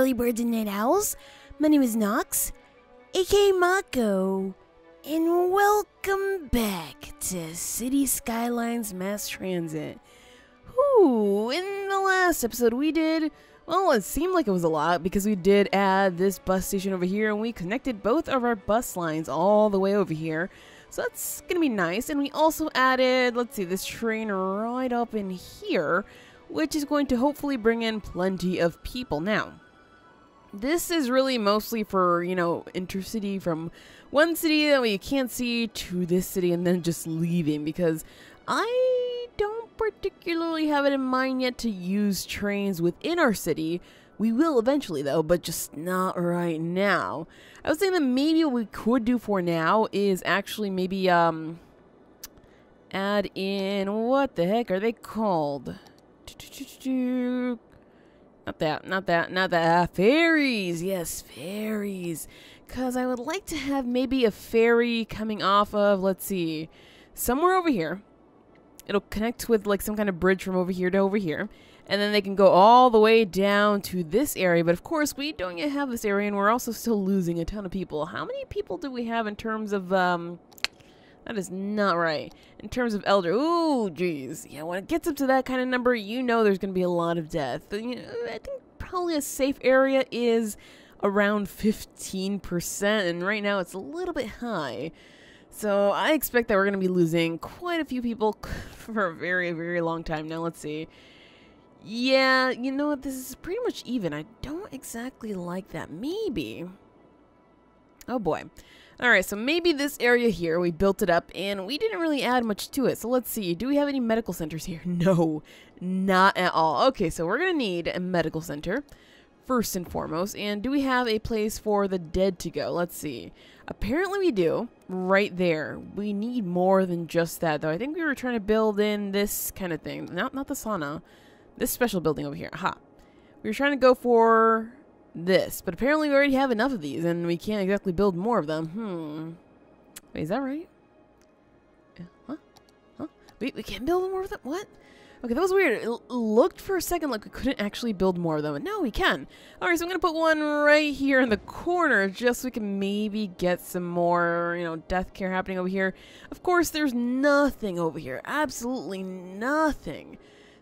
early birds and night owls. My name is Nox, aka Mako, and welcome back to City Skylines Mass Transit. Whew, in the last episode we did, well, it seemed like it was a lot because we did add this bus station over here and we connected both of our bus lines all the way over here. So that's gonna be nice. And we also added, let's see, this train right up in here, which is going to hopefully bring in plenty of people. Now, this is really mostly for, you know, intercity from one city that we can't see to this city and then just leaving, because I don't particularly have it in mind yet to use trains within our city. We will eventually though, but just not right now. I was saying that maybe what we could do for now is actually maybe add in, what the heck are they called? Not that. Ferries. Yes, ferries. Because I would like to have maybe a ferry coming off of, let's see, somewhere over here. It'll connect with like some kind of bridge from over here to over here. And then they can go all the way down to this area. But of course, we don't yet have this area, and we're also still losing a ton of people. How many people do we have in terms of, that is not right. In terms of elder, ooh, geez. Yeah, when it gets up to that kind of number, you know there's going to be a lot of death. You know, I think probably a safe area is around 15%, and right now it's a little bit high. So I expect that we're going to be losing quite a few people for a very, very long time. Now, let's see. Yeah, you know what? This is pretty much even. I don't exactly like that. Maybe. Oh, boy. Alright, so maybe this area here, we built it up, and we didn't really add much to it. So let's see, do we have any medical centers here? No, not at all. Okay, so we're going to need a medical center, first and foremost. And do we have a place for the dead to go? Let's see. Apparently we do, right there. We need more than just that, though. I think we were trying to build in this kind of thing. Not the sauna. This special building over here. Aha. We were trying to go for this, but apparently we already have enough of these, and we can't exactly build more of them. Wait, is that right? Yeah. Huh? We can't build more of them? What? Okay, that was weird. It looked for a second like we couldn't actually build more of them, but no, we can. Alright, so I'm gonna put one right here in the corner, just so we can maybe get some more, you know, death care happening over here. Of course, there's nothing over here. Absolutely nothing.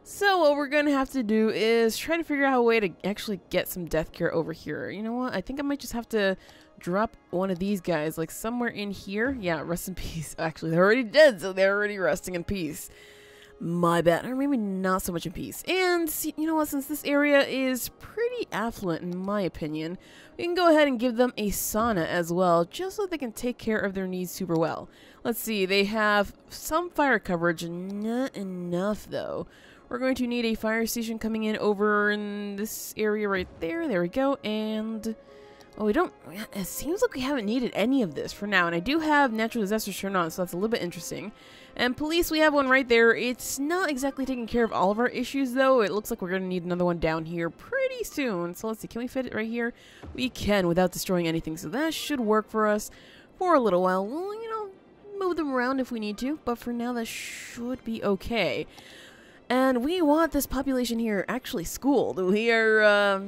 So what we're going to have to do is try to figure out a way to actually get some death care over here. You know what? I think I might just have to drop one of these guys, like somewhere in here. Yeah, rest in peace. Actually, they're already dead, so they're already resting in peace. My bad. Or maybe not so much in peace. And see, you know what? Since this area is pretty affluent, in my opinion, we can go ahead and give them a sauna as well, just so they can take care of their needs super well. Let's see. They have some fire coverage. Not enough, though. We're going to need a fire station coming in over in this area right there. There we go. And, oh, we don't, it seems like we haven't needed any of this for now. And I do have natural disasters turned on, so that's a little bit interesting. And police, we have one right there. It's not exactly taking care of all of our issues, though. It looks like we're going to need another one down here pretty soon. So let's see, can we fit it right here? We can without destroying anything. So that should work for us for a little while. We'll, you know, move them around if we need to. But for now, that should be okay. And we want this population here actually schooled. We are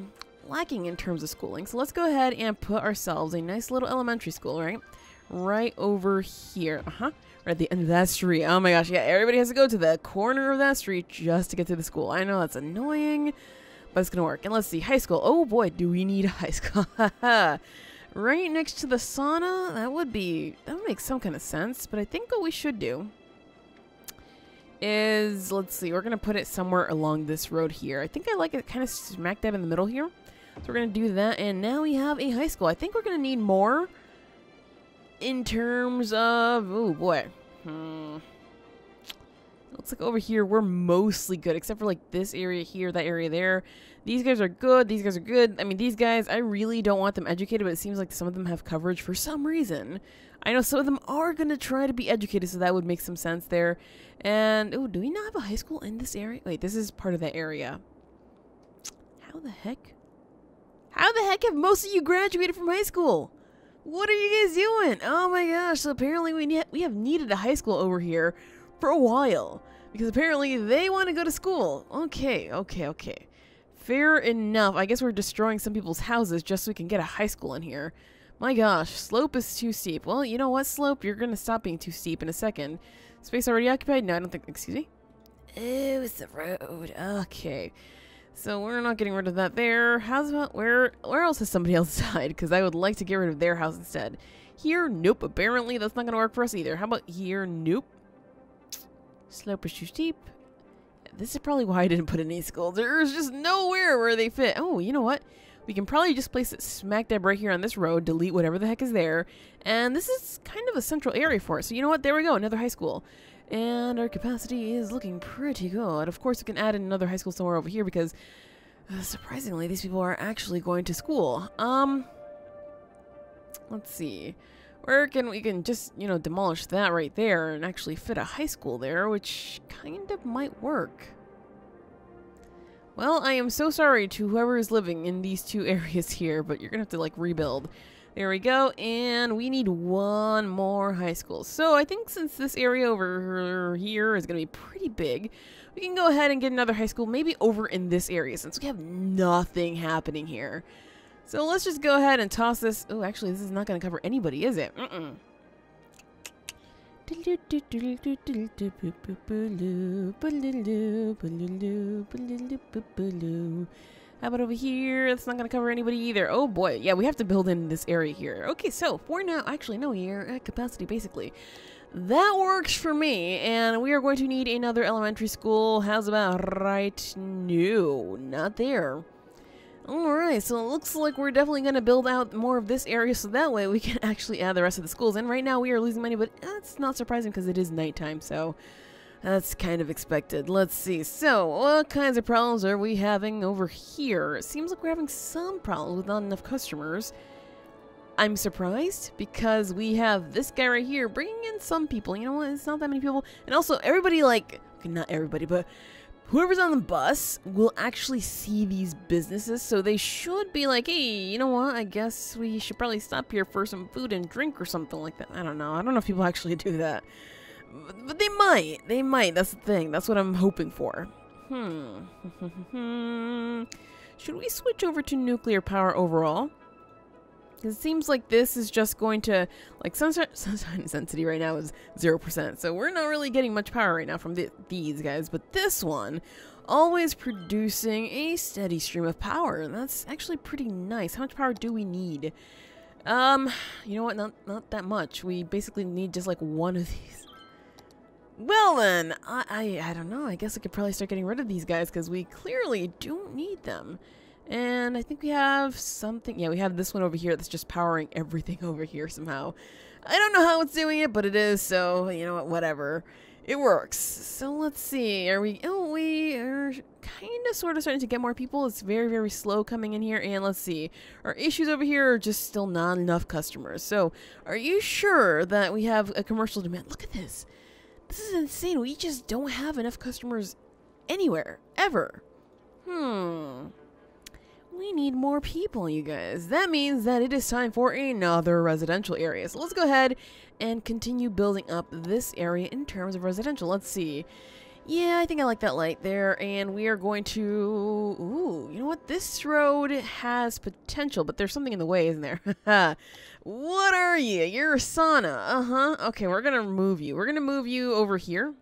lacking in terms of schooling. So let's go ahead and put ourselves a nice little elementary school, right? Right over here. Right at the end of that street. Oh my gosh, yeah, everybody has to go to the corner of that street just to get to the school. I know that's annoying, but it's going to work. And let's see, high school. Oh boy, do we need a high school. Right next to the sauna? That would make some kind of sense. But I think what we should do is, let's see, we're going to put it somewhere along this road here. I think I like it kind of smack dab in the middle here. So we're going to do that, and now we have a high school. I think we're going to need more in terms of, oh boy. Looks like over here we're mostly good, except for like this area here, that area there. These guys are good. These guys are good. I mean, these guys, I really don't want them educated, but it seems like some of them have coverage for some reason. I know some of them are going to try to be educated, so that would make some sense there. And, oh, do we not have a high school in this area? Wait, this is part of that area. How the heck? How the heck have most of you graduated from high school? What are you guys doing? Oh my gosh, so apparently we have needed a high school over here for a while. Because apparently they want to go to school. Okay. Fair enough. I guess we're destroying some people's houses just so we can get a high school in here. My gosh, slope is too steep. Well, you know what, slope? You're going to stop being too steep in a second. Space already occupied? No, I don't think... Excuse me? Oh, it's the road. Okay. So we're not getting rid of that there. How's about... Where else has somebody else died? Because I would like to get rid of their house instead. Here? Nope. Apparently, that's not going to work for us either. How about here? Nope. Slope is too steep. This is probably why I didn't put any schools. There's just nowhere where they fit. Oh, you know what? We can probably just place it smack dab right here on this road, delete whatever the heck is there, and this is kind of a central area for us. So you know what? There we go, another high school. And our capacity is looking pretty good. Of course, we can add in another high school somewhere over here because, surprisingly, these people are actually going to school. Let's see. Where can we can just, you know, demolish that right there and actually fit a high school there, which kind of might work. Well, I am so sorry to whoever is living in these two areas here, but you're going to have to, like, rebuild. There we go, and we need one more high school. So I think since this area over here is going to be pretty big, we can go ahead and get another high school, maybe over in this area, since we have nothing happening here. So let's just go ahead and toss this. Oh, actually, this is not going to cover anybody, is it? How about over here? That's not going to cover anybody either. Oh boy, yeah, we have to build in this area here. Okay, so for now, actually, no, you're at capacity, basically. That works for me, and we are going to need another elementary school. How's about right? No, not there. Alright, so it looks like we're definitely going to build out more of this area so that way we can actually add the rest of the schools. And right now we are losing money, but that's not surprising because it is nighttime, so that's kind of expected. Let's see. So, what kinds of problems are we having over here? It seems like we're having some problems with not enough customers. I'm surprised because we have this guy right here bringing in some people. You know what? It's not that many people. And also, everybody, like, okay, not everybody, but whoever's on the bus will actually see these businesses, so they should be like, hey, you know what, I guess we should probably stop here for some food and drink or something like that. I don't know if people actually do that. But they might, that's the thing, that's what I'm hoping for. Should we switch over to nuclear power overall? Because it seems like this is just going to, like, sunshine intensity right now is 0%. So we're not really getting much power right now from these guys. But this one, always producing a steady stream of power. And that's actually pretty nice. How much power do we need? You know what? Not that much. We basically need just, like, one of these. Well then, I don't know. I guess I could probably start getting rid of these guys because we clearly don't need them. And I think we have something. Yeah, we have this one over here that's just powering everything over here somehow. I don't know how it's doing it, but it is, so, you know what, whatever. It works. So let's see. Are we... Oh, we are kind of sort of starting to get more people. It's very, very slow coming in here. And let's see. Our issues over here are just still not enough customers. So are you sure that we have a commercial demand? Look at this. This is insane. We just don't have enough customers anywhere. Ever. We need more people, you guys. That means that it is time for another residential area. So let's go ahead and continue building up this area in terms of residential. Let's see. Yeah, I think I like that light there. And we are going to... Ooh, you know what? This road has potential, but there's something in the way, isn't there? What are you? You're a sauna. Okay, we're going to move you. We're going to move you over here.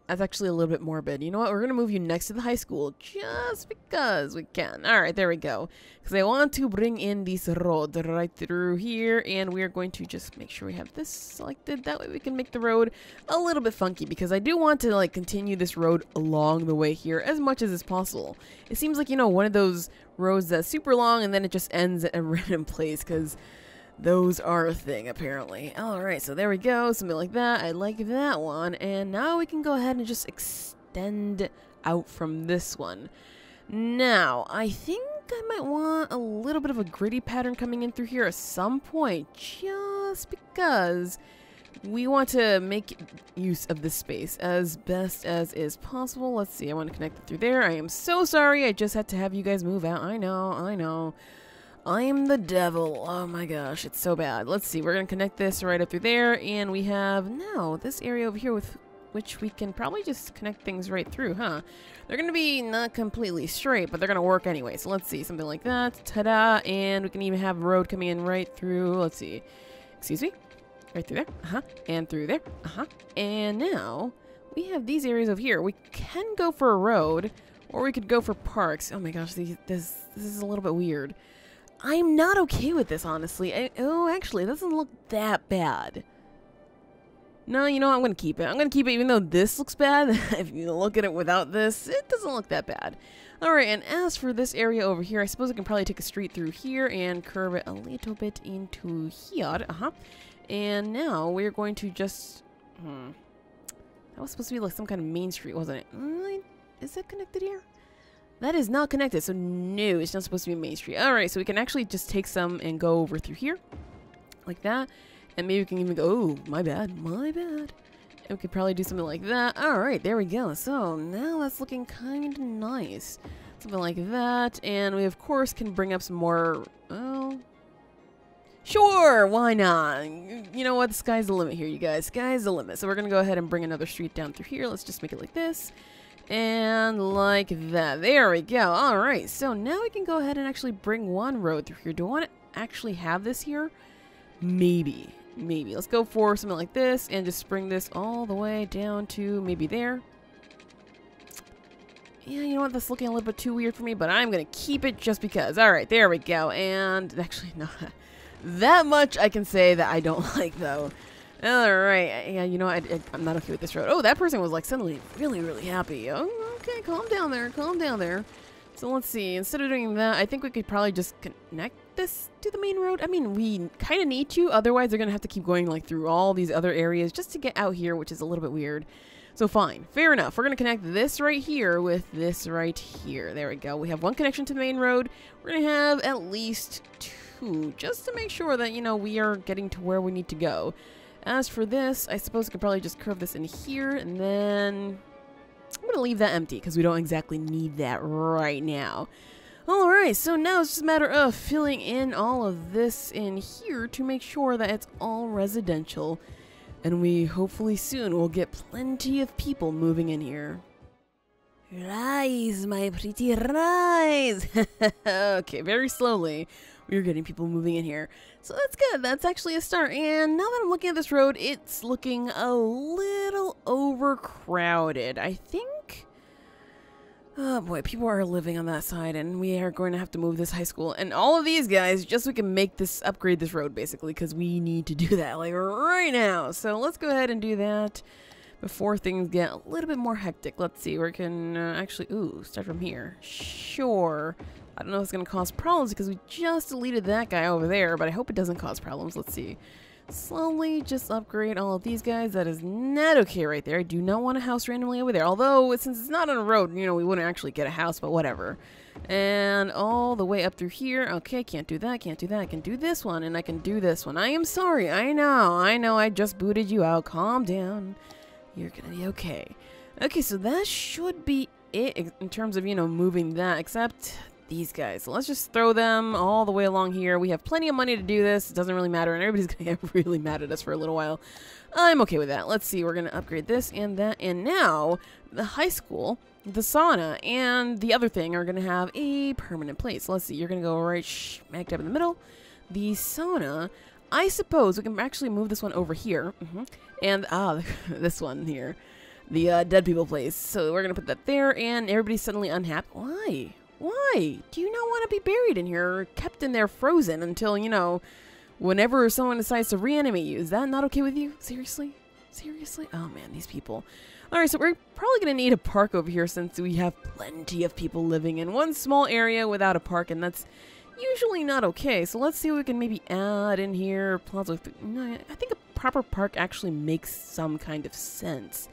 That's actually a little bit morbid. You know what? We're going to move you next to the high school just because we can. All right, there we go. Because I want to bring in this road right through here. And we are going to just make sure we have this selected. That way we can make the road a little bit funky. Because I do want to, like, continue this road along the way here as much as is possible. It seems like, you know, one of those roads that's super long and then it just ends at a random place. Because those are a thing, apparently. Alright, so there we go. Something like that. I like that one. And now we can go ahead and just extend out from this one. Now, I think I might want a little bit of a gritty pattern coming in through here at some point. Just because we want to make use of this space as best as is possible. Let's see. I want to connect it through there. I am so sorry. I just had to have you guys move out. I know. I'm the devil. Oh my gosh, it's so bad. Let's see, we're going to connect this right up through there, and we have now this area over here with which we can probably just connect things right through, huh? They're going to be not completely straight, but they're going to work anyway. So let's see, something like that. Ta-da! And we can even have a road coming in right through. Let's see. Excuse me? Right through there. Uh-huh. And through there. Uh-huh. And now we have these areas over here. We can go for a road, or we could go for parks. Oh my gosh, this is a little bit weird. I'm not okay with this, honestly. Actually, it doesn't look that bad. No, you know what? I'm going to keep it. I'm going to keep it even though this looks bad. If you look at it without this, it doesn't look that bad. Alright, and as for this area over here, I suppose I can probably take a street through here and curve it a little bit into here. And now we're going to just... That was supposed to be like some kind of main street, wasn't it? Is that connected here? That is not connected, so no, it's not supposed to be a main street. Alright, so we can actually just take some and go over through here. Like that. And maybe we can even go, oh, my bad. And we could probably do something like that. Alright, there we go. So now that's looking kind of nice. Something like that. And we, of course, can bring up some more, well... Sure, why not? You know what? The sky's the limit here, you guys. Sky's the limit. So we're going to go ahead and bring another street down through here. Let's just make it like this. And like that. There we go. Alright, so now we can go ahead and actually bring one road through here. Do I want to actually have this here? Maybe. Let's go for something like this and just bring this all the way down to maybe there. Yeah, you know what? That's looking a little bit too weird for me, but I'm going to keep it just because. Alright, there we go. And actually, no. That much I can say that I don't like, though. Alright, yeah, you know, I'm not okay with this road. Oh, that person was, like, suddenly really happy. Oh, okay, calm down there. So let's see, instead of doing that, I think we could probably just connect this to the main road. I mean, we kind of need to, otherwise they're going to have to keep going, like, through all these other areas just to get out here, which is a little bit weird. So fine, fair enough. We're going to connect this right here with this right here. There we go. We have one connection to the main road. We're going to have at least two, just to make sure that, you know, we are getting to where we need to go. As for this, I suppose we could probably just curve this in here, and then I'm going to leave that empty because we don't exactly need that right now. Alright, so now it's just a matter of filling in all of this in here to make sure that it's all residential. And we hopefully soon will get plenty of people moving in here. Rise, my pretty rise! Okay, very slowly. We're getting people moving in here. So that's good. That's actually a start. And now that I'm looking at this road, it's looking a little overcrowded. I think... Oh boy, people are living on that side, and we are going to have to move this high school. And all of these guys, just so we can make this, upgrade this road, basically, because we need to do that, like, right now. So let's go ahead and do that before things get a little bit more hectic. Let's see, we can actually, start from here. Sure. I don't know if it's going to cause problems because we just deleted that guy over there, but I hope it doesn't cause problems. Let's see. Slowly just upgrade all of these guys. That is not okay right there. I do not want a house randomly over there. Although, since it's not on a road, you know, we wouldn't actually get a house, but whatever. And all the way up through here. Okay, can't do that, I can do this one, and I can do this one. I am sorry. I know, I just booted you out. Calm down. You're gonna be okay. Okay, so that should be it in terms of, you know, moving that, except... these guys. So let's just throw them all the way along here. We have plenty of money to do this. It doesn't really matter, and everybody's gonna get really mad at us for a little while. I'm okay with that. Let's see. We're gonna upgrade this and that, and now the high school, the sauna, and the other thing are gonna have a permanent place. Let's see. You're gonna go right smack dab in the middle. The sauna. I suppose we can actually move this one over here, and this one here, the dead people place. So we're gonna put that there, and everybody's suddenly unhappy. Why? Why? Do you not want to be buried in here or kept in there frozen until, you know, whenever someone decides to reanimate you? Is that not okay with you? Seriously? Seriously? Oh man, these people. Alright, so we're probably going to need a park over here since we have plenty of people living in one small area without a park, and that's usually not okay. So let's see what we can maybe add in here. Plaza. No, I think a proper park actually makes some kind of sense.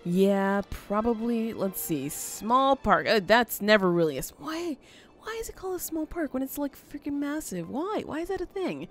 Yeah, probably, let's see, small park. That's never really a... Why is it called a small park when it's, like, freaking massive? Why? Why is that a thing?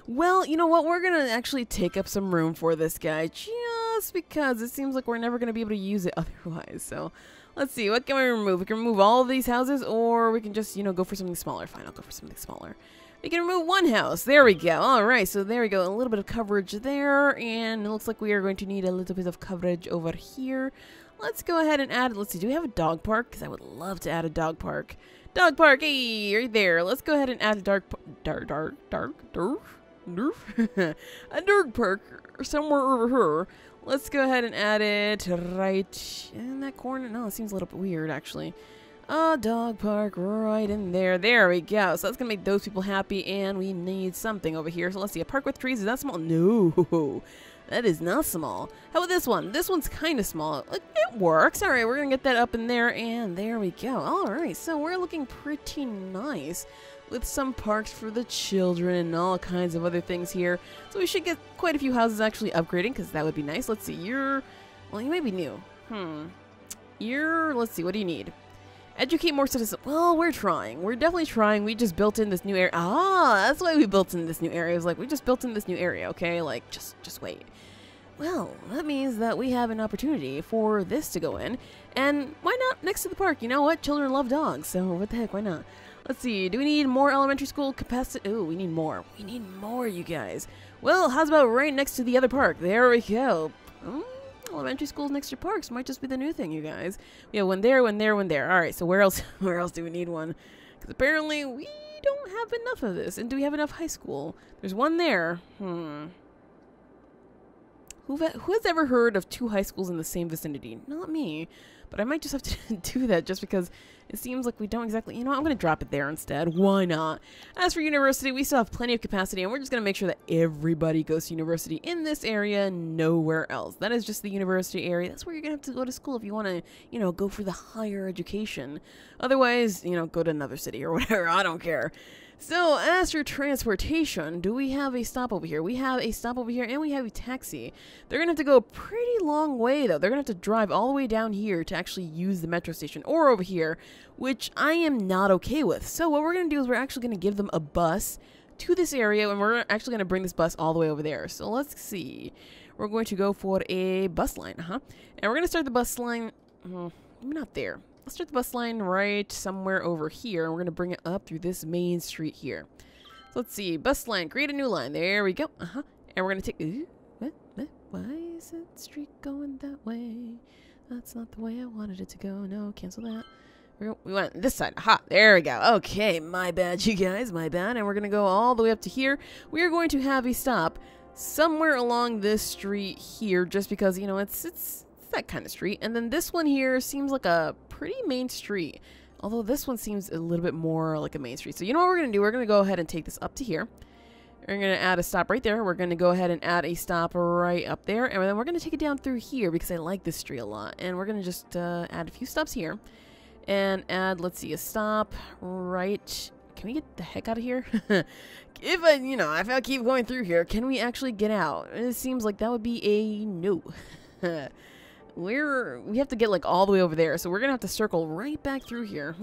Well, you know what? We're going to actually take up some room for this guy just because it seems like we're never going to be able to use it otherwise. So, let's see. What can we remove? We can remove all of these houses, or we can just, you know, go for something smaller. Fine, I'll go for something smaller. We can remove one house. There we go. All right, so there we go. A little bit of coverage there, and it looks like we are going to need a little bit of coverage over here. Let's go ahead and add, let's see, do we have a dog park? Because I would love to add a dog park. Dog park, hey, right there. Let's go ahead and add a a dog park somewhere over here. Let's go ahead and add it right in that corner. No, it seems a little bit weird, actually. A dog park right in there. There we go. So that's going to make those people happy, and we need something over here. So let's see. A park with trees. Is that small? No. That is not small. How about this one? This one's kind of small. It works. All right, we're going to get that up in there, and there we go. All right, so we're looking pretty nice with some parks for the children and all kinds of other things here. So we should get quite a few houses actually upgrading, because that would be nice. Let's see. Well, you may be new. Let's see. What do you need? Educate more citizens. Well, we're trying. We're definitely trying. We just built in this new area. Ah, that's why we built in this new area. It was like, we just built in this new area, okay? Like, just wait. Well, that means that we have an opportunity for this to go in. And why not next to the park? You know what? Children love dogs, so what the heck, why not? Let's see. Do we need more elementary school capacity? Oh, we need more. We need more, you guys. Well, how's about right next to the other park? There we go. Elementary schools next to parks might just be the new thing, you guys. We have one there, one there, one there. All right, so where else do we need one? Because apparently we don't have enough of this. And do we have enough high school? There's one there. Who has ever heard of 2 high schools in the same vicinity? Not me. But I might just have to do that just because it seems like we don't exactly... You know what? I'm going to drop it there instead. Why not? As for university, we still have plenty of capacity, and we're just going to make sure that everybody goes to university in this area, nowhere else. That is just the university area. That's where you're going to have to go to school if you want to, you know, go for the higher education. Otherwise, you know, go to another city or whatever. I don't care. So, as for transportation, do we have a stop over here? We have a stop over here, and we have a taxi. They're going to have to go a pretty long way, though. They're going to have to drive all the way down here to actually use the metro station, or over here, which I am not okay with. So, what we're going to do is we're actually going to give them a bus to this area, and we're actually going to bring this bus all the way over there. So, let's see. We're going to go for a bus line, And we're going to start the bus line... maybe not there. Let's start the bus line right somewhere over here, and we're going to bring it up through this main street here. So let's see. Bus line. Create a new line. There we go. And we're going to take... Ooh, what? Why is that street going that way? That's not the way I wanted it to go. No, cancel that. We went this side. There we go. Okay, my bad, you guys. My bad. And we're going to go all the way up to here. We are going to have a stop somewhere along this street here, just because, you know, it's that kind of street. And then this one here seems like a pretty main street, although this one seems a little bit more like a main street. So you know what we're going to do? We're going to go ahead and take this up to here. We're going to add a stop right there. We're going to go ahead and add a stop right up there. And then we're going to take it down through here because I like this street a lot. And we're going to just add a few stops here. And add, let's see, a stop right... Can we get the heck out of here? If I keep going through here, can we actually get out? It seems like that would be a no. We have to get like all the way over there, so we're gonna have to circle right back through here.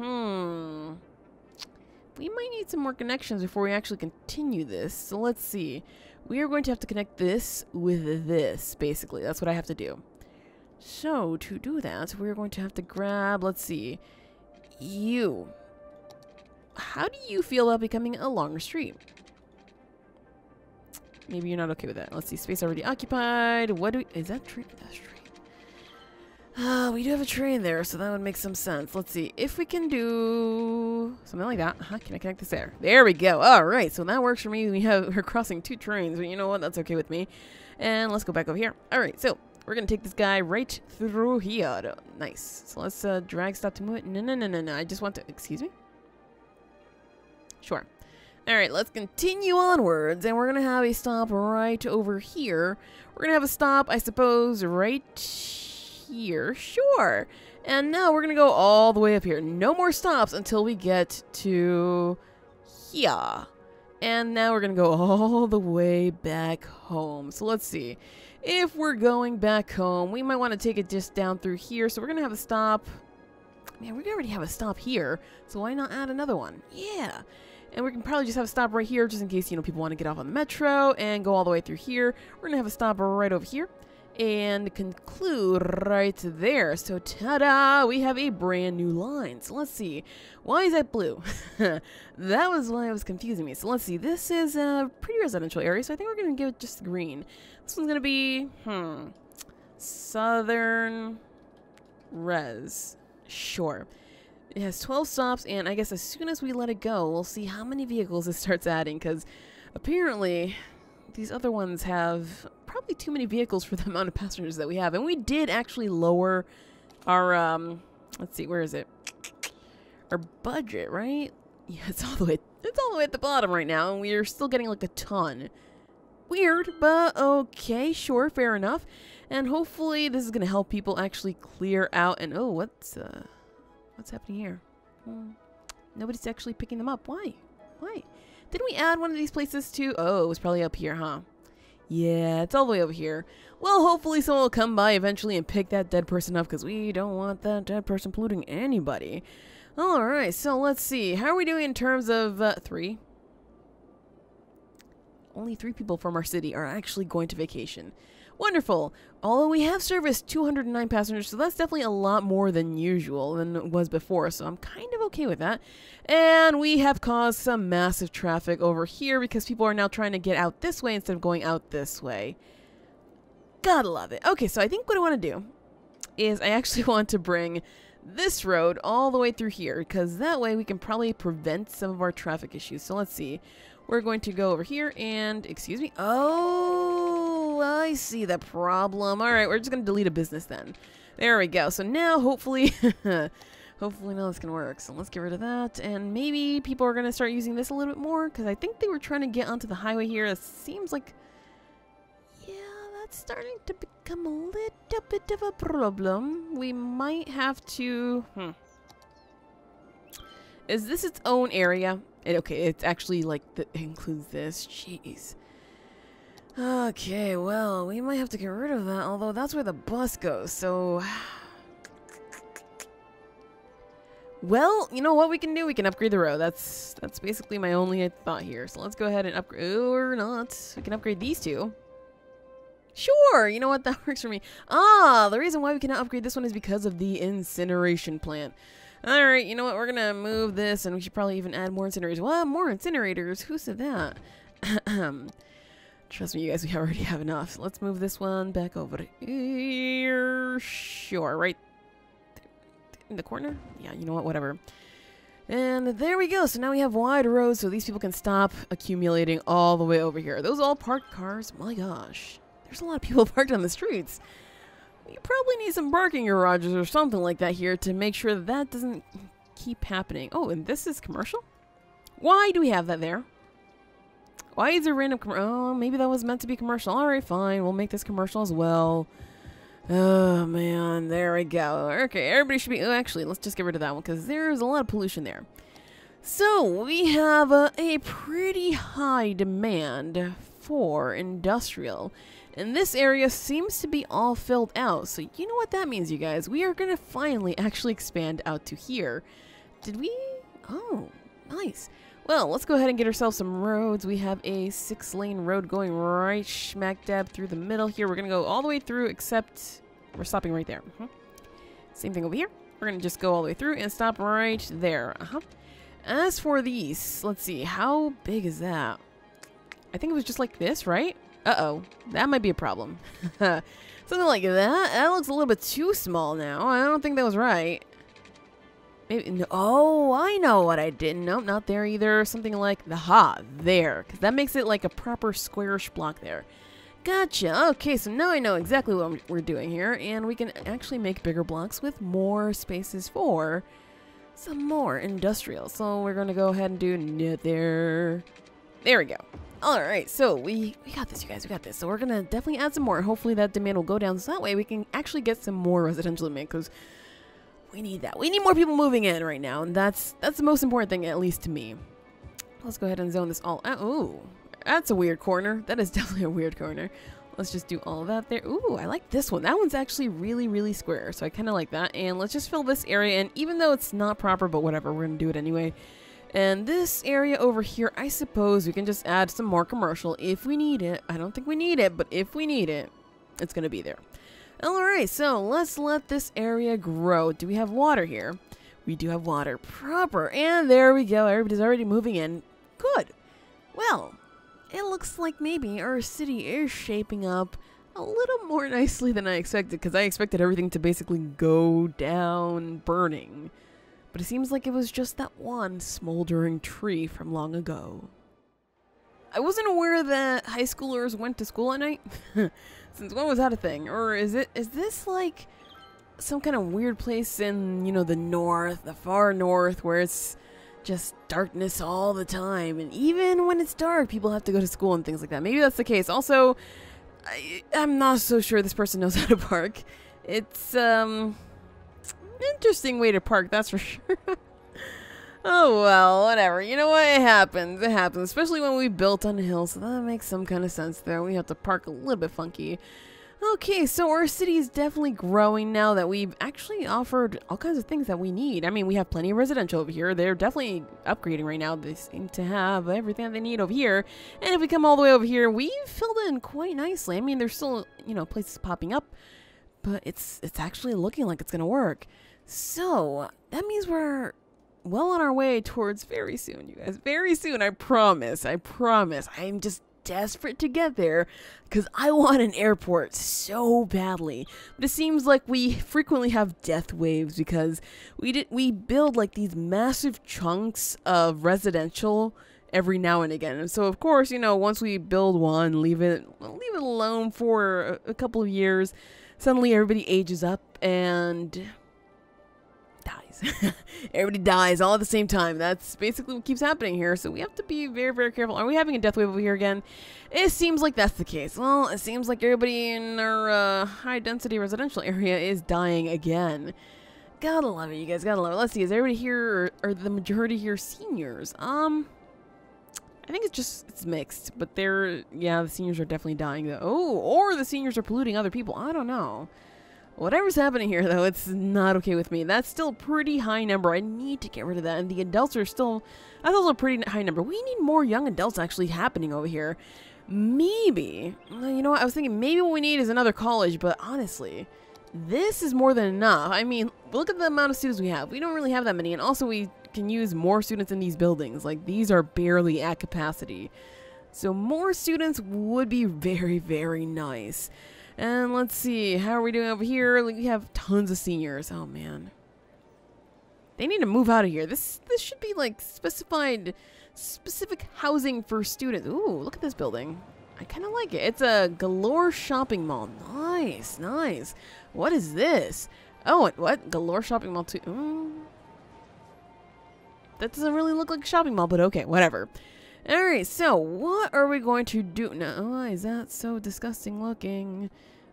We might need some more connections before we actually continue this. So let's see. We are going to have to connect this with this, basically. That's what I have to do. So to do that, we're going to have to grab, let's see, you. How do you feel about becoming a longer street? Maybe you're not okay with that. Let's see, space already occupied. Is that train? That's train. We do have a train there, so that would make some sense. Let's see if we can do something like that. Can I connect this there? There we go. All right, so that works for me. We're crossing 2 trains, but you know what? That's okay with me. And let's go back over here. All right, so we're gonna take this guy right through here. Nice. So let's drag stop to move it. No. I just want to. Excuse me. Sure. All right, let's continue onwards, and we're gonna have a stop right over here. We're gonna have a stop, I suppose, right here. Sure. And now we're gonna go all the way up here. No more stops until we get to here. And now we're gonna go all the way back home. So let's see. If we're going back home, we might want to take it just down through here. So we're gonna have a stop. Man, we already have a stop here, so why not add another one? Yeah. And we can probably just have a stop right here just in case, you know, people want to get off on the metro and go all the way through here. We're going to have a stop right over here. and conclude right there. So ta-da, we have a brand new line. So let's see, why is that blue? That was why it was confusing me. So let's see, this is a pretty residential area, so I think we're gonna give it just green. This one's gonna be southern res. Sure. It has 12 stops, and I guess as soon as we let it go, we'll see how many vehicles it starts adding, because apparently these other ones have probably too many vehicles for the amount of passengers that we have. And we did actually lower our, let's see, where is it? Our budget, right? Yeah, it's all the way at the bottom right now, and we're still getting like a ton. Weird, but okay, sure, fair enough. And hopefully this is going to help people actually clear out. And oh, what's happening here? Nobody's actually picking them up. Why? Didn't we add one of these places too? Oh, it was probably up here, huh? Yeah, it's all the way over here. Well, hopefully someone will come by eventually and pick that dead person up, because we don't want that dead person polluting anybody. Alright, so let's see. How are we doing in terms of 3? Only 3 people from our city are actually going to vacation. Wonderful. Although we have serviced 209 passengers, so that's definitely a lot more than usual than it was before, so I'm kind of okay with that. And we have caused some massive traffic over here because people are now trying to get out this way instead of going out this way. Gotta love it. Okay, so I think what I want to do is I actually want to bring this road all the way through here, because that way we can probably prevent some of our traffic issues. So let's see. We're going to go over here and, excuse me. Oh, I see the problem. All right, we're just going to delete a business then. There we go. So now hopefully, hopefully now this can work. So let's get rid of that. And maybe people are going to start using this a little bit more, because I think they were trying to get onto the highway here. It seems like, yeah, that's starting to become a little bit of a problem. We might have to, Is this its own area? Okay, it's actually like, it includes this. Jeez. Okay, well, we might have to get rid of that, although that's where the bus goes, so... Well, you know what we can do? We can upgrade the road. That's basically my only thought here. So let's go ahead and upgrade, or not. We can upgrade these two. Sure, you know what? That works for me. Ah, the reason why we cannot upgrade this one is because of the incineration plant. Alright, you know what? We're gonna move this, and we should probably even add more incinerators. Well, more incinerators? Who said that? Trust me, you guys, we already have enough. Let's move this one back over here. Sure, right in the corner? Yeah, you know what? Whatever. And there we go. So now we have wide roads, so these people can stop accumulating all the way over here. Those all parked cars? My gosh. There's a lot of people parked on the streets. You probably need some parking garages or something like that here to make sure that that doesn't keep happening. Oh, and this is commercial? Why do we have that there? Why is there random oh, maybe that was meant to be commercial. Alright, fine. We'll make this commercial as well. Oh, man. There we go. Okay, everybody should be... Oh, actually, let's just get rid of that one, because there's a lot of pollution there. So, we have a pretty high demand for industrial. And this area seems to be all filled out. So you know what that means, you guys. We are going to finally actually expand out to here. Did we? Oh, nice. Well, let's go ahead and get ourselves some roads. We have a 6-lane road going right smack dab through the middle here. We're going to go all the way through, except we're stopping right there. Same thing over here. We're going to just go all the way through and stop right there. As for these, let's see. How big is that? I think it was just like this, right? Uh-oh, that might be a problem. Something like that? That looks a little bit too small now. I don't think that was right. Maybe, no, oh, I know what I did. Nope, not there either. Something like, there. Because that makes it like a proper squarish block there. Gotcha. Okay, so now I know exactly what we're doing here. And we can actually make bigger blocks with more spaces for some more industrial. So we're going to go ahead and do there. There we go. Alright, so we got this, you guys. We got this. So we're going to definitely add some more. Hopefully that demand will go down. So that way we can actually get some more residential demand. Because we need that. We need more people moving in right now. And that's the most important thing, at least to me. Let's go ahead and zone this all out. Ooh, that's a weird corner. That is definitely a weird corner. Let's just do all of that there. Ooh, I like this one. That one's actually really, really square. So I kind of like that. And let's just fill this area in. Even though it's not proper, but whatever. We're going to do it anyway. And this area over here, I suppose we can just add some more commercial if we need it. I don't think we need it, but if we need it. it's going to be there. Alright, so let's let this area grow. Do we have water here? We do have water. Proper. And there we go. Everybody's already moving in. Good. Well, it looks like maybe our city is shaping up a little more nicely than I expected, because I expected everything to basically go down burning. But it seems like it was just that one smoldering tree from long ago. I wasn't aware that high schoolers went to school at night. Since when was that a thing? Or is this like some kind of weird place in, you know, the north, the far north, where it's just darkness all the time, and even when it's dark, people have to go to school and things like that. Maybe that's the case. Also, I'm not so sure this person knows how to park. It's interesting way to park, that's for sure. Oh well, whatever. You know what? It happens. It happens, especially when we built on a hill, so that makes some kind of sense there. We have to park a little bit funky. Okay, so our city is definitely growing now that we've actually offered all kinds of things that we need. I mean, we have plenty of residential over here. They're definitely upgrading right now. They seem to have everything that they need over here. And if we come all the way over here, we've filled in quite nicely. I mean, there's still, you know, places popping up, but it's actually looking like it's going to work. So that means we're well on our way towards very soon, you guys. Very soon, I promise. I promise. I'm just desperate to get there because I want an airport so badly. But it seems like we frequently have death waves because we build like these massive chunks of residential every now and again. And so of course, you know, once we build one, leave it alone for a couple of years, suddenly everybody ages up and dies. Everybody dies all at the same time. That's basically what keeps happening here. So we have to be very, very careful. Are we having a death wave over here again? It seems like that's the case. Well, it seems like everybody in our high density residential area is dying again. Gotta love it, you guys. Gotta love it. Let's see. Is everybody here, or the majority here seniors? I think it's mixed. But yeah, the seniors are definitely dying though. Oh, or the seniors are polluting other people. I don't know. Whatever's happening here, though, it's not okay with me. That's still a pretty high number. I need to get rid of that. And the adults are still... That's also a pretty high number. We need more young adults actually happening over here. Maybe... You know what? I was thinking maybe what we need is another college. But honestly, this is more than enough. I mean, look at the amount of students we have. We don't really have that many. And also, we can use more students in these buildings. Like, these are barely at capacity. So more students would be very, very nice. And let's see, how are we doing over here? Like, we have tons of seniors. Oh man, they need to move out of here. This should be like specific housing for students. Ooh, look at this building. I kind of like it. It's a Galore shopping mall. Nice, nice. What is this? Oh, what? Galore shopping mall too. That doesn't really look like a shopping mall, but okay, whatever. Alright, so what are we going to do now? Oh, is that so disgusting looking?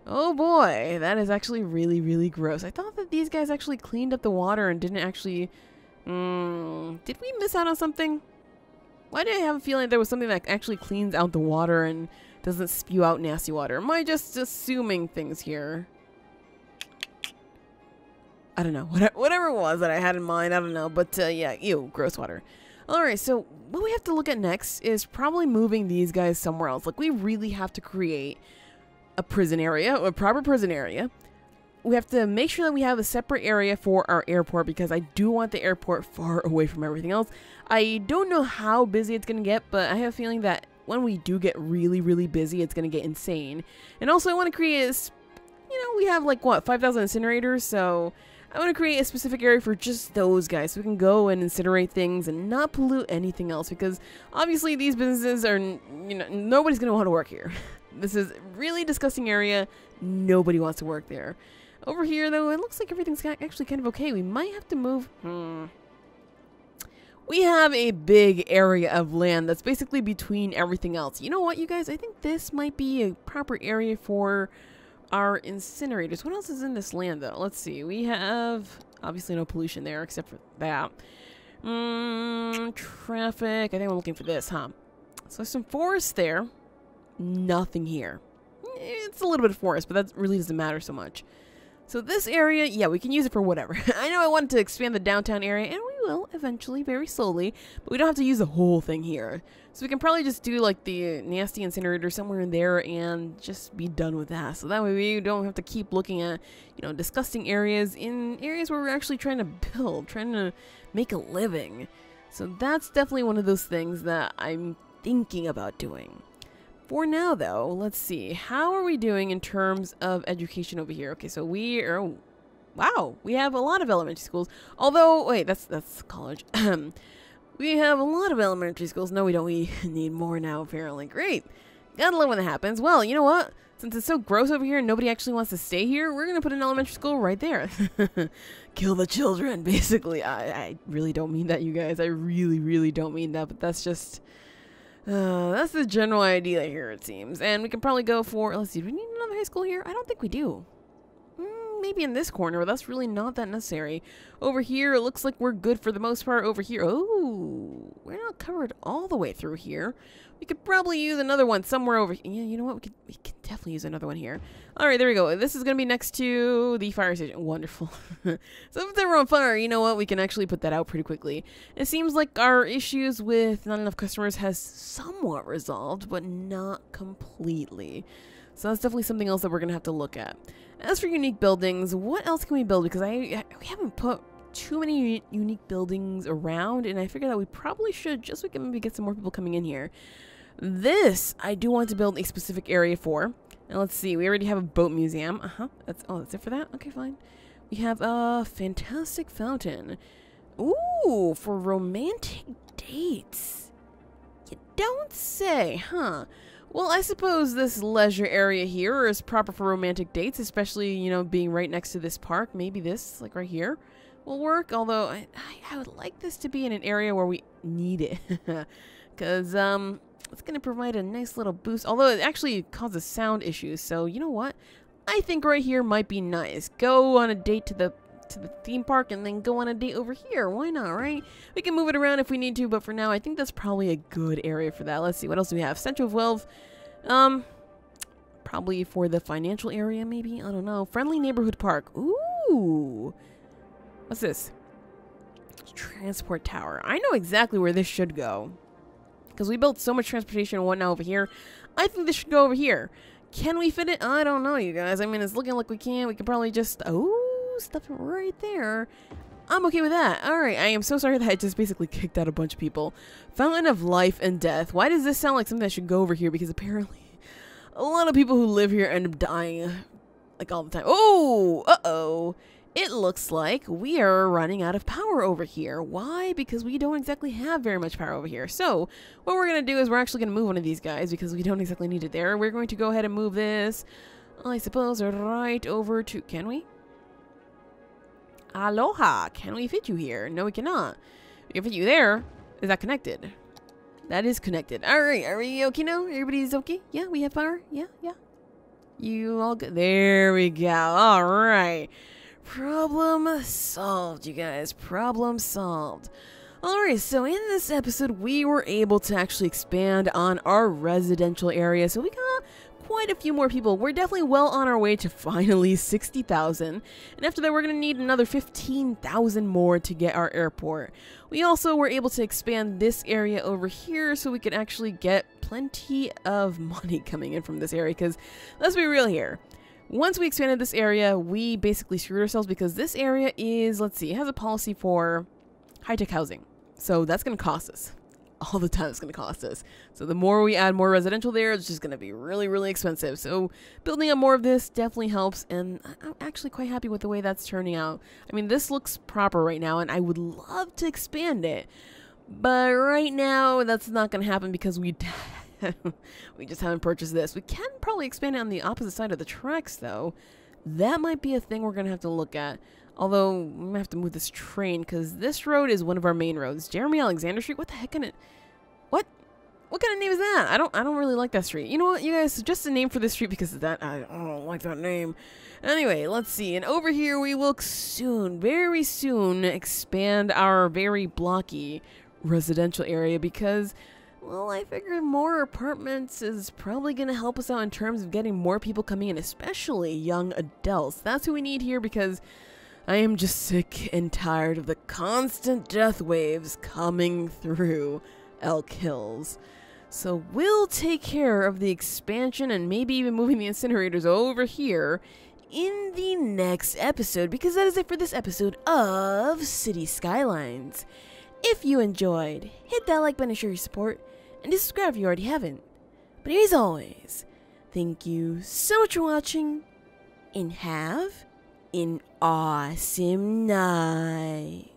Oh boy, that is actually really, really gross. I thought that these guys actually cleaned up the water and didn't actually... did we miss out on something? Why did I have a feeling there was something that actually cleans out the water and doesn't spew out nasty water? Am I just assuming things here? I don't know. Whatever it was that I had in mind, I don't know. But yeah, ew, gross water. Alright, so what we have to look at next is probably moving these guys somewhere else. Like, we really have to create a prison area, a proper prison area. We have to make sure that we have a separate area for our airport because I do want the airport far away from everything else. I don't know how busy it's going to get, but I have a feeling that when we do get really, really busy, it's going to get insane. And also, I want to create this, you know, we have like, what, 5,000 incinerators, so... I want to create a specific area for just those guys so we can go and incinerate things and not pollute anything else because obviously these businesses are, you know, nobody's going to want to work here. This is a really disgusting area. Nobody wants to work there. Over here, though, it looks like everything's actually kind of okay. We might have to move. We have a big area of land that's basically between everything else. You know what, you guys? I think this might be a proper area for... our incinerators. What else is in this land, though? Let's see. We have obviously no pollution there except for that. Traffic. I think I'm looking for this, huh? So there's some forest there. Nothing here. It's a little bit of forest, but that really doesn't matter so much. So this area, yeah, we can use it for whatever. I know I wanted to expand the downtown area, and we will eventually, very slowly, but we don't have to use the whole thing here. So we can probably just do like the nasty incinerator somewhere in there and just be done with that. So that way we don't have to keep looking at, you know, disgusting areas in areas where we're actually trying to build, trying to make a living. So that's definitely one of those things that I'm thinking about doing. For now, though, let's see. How are we doing in terms of education over here? Okay, so we are... Oh, wow, we have a lot of elementary schools. Although, wait, that's college. We have a lot of elementary schools. No, we don't. We need more now, apparently. Great. Gotta love when that happens. Well, you know what? Since it's so gross over here and nobody actually wants to stay here, we're going to put an elementary school right there. Kill the children, basically. I really don't mean that, you guys. I really, really don't mean that, but that's just... that's the general idea here, it seems. And we can probably go for... Let's see, do we need another high school here? I don't think we do. Maybe in this corner, but that's really not that necessary. Over here, it looks like we're good for the most part. Over here... Oh, we're not covered all the way through here. We could probably use another one somewhere over here. Yeah, you know what? We could definitely use another one here. Alright, there we go. This is going to be next to the fire station. Wonderful. So if they were on fire, you know what? We can actually put that out pretty quickly. It seems like our issues with not enough customers has somewhat resolved, but not completely. So that's definitely something else that we're going to have to look at. As for unique buildings, what else can we build? Because we haven't put too many unique buildings around, and I figured that we probably should, just so we can maybe get some more people coming in here. This, I do want to build a specific area for. Now let's see, we already have a boat museum. That's it for that? Okay, fine. We have a fantastic fountain. Ooh, for romantic dates. You don't say, huh? Well, I suppose this leisure area here is proper for romantic dates, especially, you know, being right next to this park. Maybe this, like right here, will work. Although, I would like this to be in an area where we need it. Because, it's going to provide a nice little boost. Although, it actually causes sound issues. So, you know what? I think right here might be nice. Go on a date to the theme park and then go on a date over here. Why not, right? We can move it around if we need to, but for now I think that's probably a good area for that. Let's see, what else do we have? Central of Wealth. Probably for the financial area, maybe? I don't know. Friendly Neighborhood Park. Ooh. What's this? Transport Tower. I know exactly where this should go. Because we built so much transportation and whatnot over here. I think this should go over here. Can we fit it? I don't know, you guys. I mean, it's looking like we can. We can probably just... Oh, stuff it right there. I'm okay with that. Alright, I am so sorry that I just basically kicked out a bunch of people. Fountain of Life and Death. Why does this sound like something that should go over here? Because apparently a lot of people who live here end up dying. Like all the time. Oh! Uh-oh. It looks like we are running out of power over here. Why? Because we don't exactly have very much power over here. So, what we're going to do is we're actually going to move one of these guys because we don't exactly need it there. We're going to go ahead and move this, I suppose, right over to... Can we? Aloha! Can we fit you here? No, we cannot. We can fit you there. Is that connected? That is connected. Alright, are we okay now? Everybody's okay? Yeah, we have power? Yeah, yeah. You all good? There we go. Alright. Problem solved, you guys. Problem solved. Alright, so in this episode, we were able to actually expand on our residential area. So we got quite a few more people. We're definitely well on our way to finally 60,000. And after that, we're going to need another 15,000 more to get our airport. We also were able to expand this area over here so we could actually get plenty of money coming in from this area. Because let's be real here. Once we expanded this area, we basically screwed ourselves because this area is, let's see, it has a policy for high-tech housing. So that's going to cost us. All the time it's going to cost us. So the more we add more residential there, it's just going to be really, really expensive. So building up more of this definitely helps, and I'm actually quite happy with the way that's turning out. I mean, this looks proper right now, and I would love to expand it. But right now, that's not going to happen because we just haven't purchased this. We can probably expand it on the opposite side of the tracks, though. That might be a thing we're going to have to look at. Although, we might have to move this train, because this road is one of our main roads. Jeremy Alexander Street? What the heck can it... What? What kind of name is that? I don't really like that street. You know what, you guys? Just a name for this street because of that. I don't like that name. Anyway, let's see. And over here, we will soon, very soon, expand our very blocky residential area because... well, I figured more apartments is probably going to help us out in terms of getting more people coming in, especially young adults. That's who we need here because I am just sick and tired of the constant death waves coming through Elk Hills. So we'll take care of the expansion and maybe even moving the incinerators over here in the next episode, because that is it for this episode of City Skylines. If you enjoyed, hit that like button to show your support, and subscribe if you already haven't. But as always, thank you so much for watching, and have an awesome night.